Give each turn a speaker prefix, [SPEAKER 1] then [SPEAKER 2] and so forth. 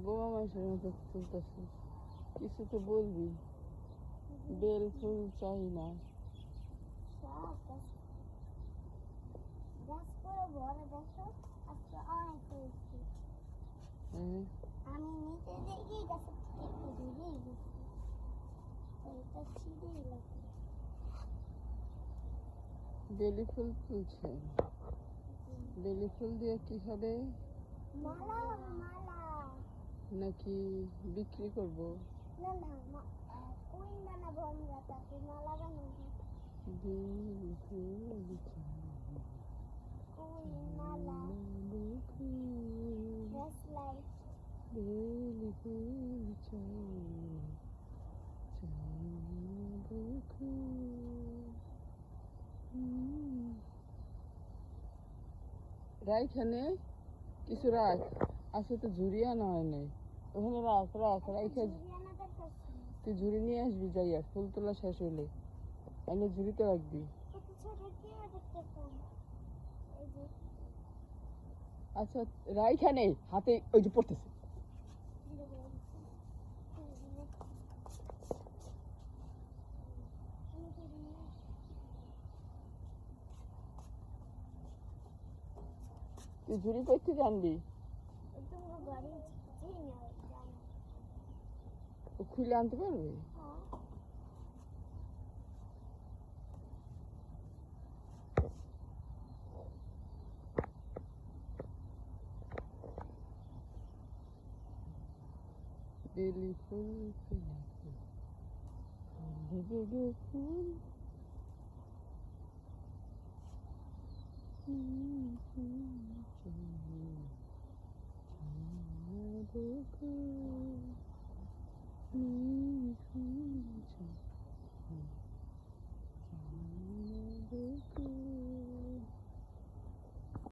[SPEAKER 1] বোমা মানুষের মতো তুলতেছিস, কিছু তো বলবি। বেল ফুল চাই না।
[SPEAKER 2] সব গাছ পুরো বড়, দেখো আজকে অনেক হয়েছে। আমি নিচে দেখি গাছের থেকে একটু দূরেই গেছি, এটা ছিঁড়েই লাগে।
[SPEAKER 1] বেলি ফুল তুলছে। বেলি ফুল দিয়ে কি হবে?
[SPEAKER 2] মালা মালা
[SPEAKER 1] নাকি বিক্রি করব?
[SPEAKER 2] না না, কুইন বানাবো আমরা, তাকে মালা বানাবো।
[SPEAKER 1] বেলি ফুল চাই,
[SPEAKER 2] কুইন মালা ব্রেসলাইট।
[SPEAKER 1] বেলি ফুল চাই, রাইখানে কিছু রাখ, আছে তো ঝুড়ি আনা হয় নাই, ওখানে রাখ রাখ রাইখা। তুই ঝুড়ি নিয়ে আসবি, যাই আর ফুল তোলা শেষ হইলে এনে ঝুড়িতে রাখবি। আচ্ছা রাইখানে হাতে ওই যে পড়তেছে। তুই ঝুড়ি করতে জানবি? খুলে আনতে পারবে? বেলি ফুল বেলি ফুল ফুল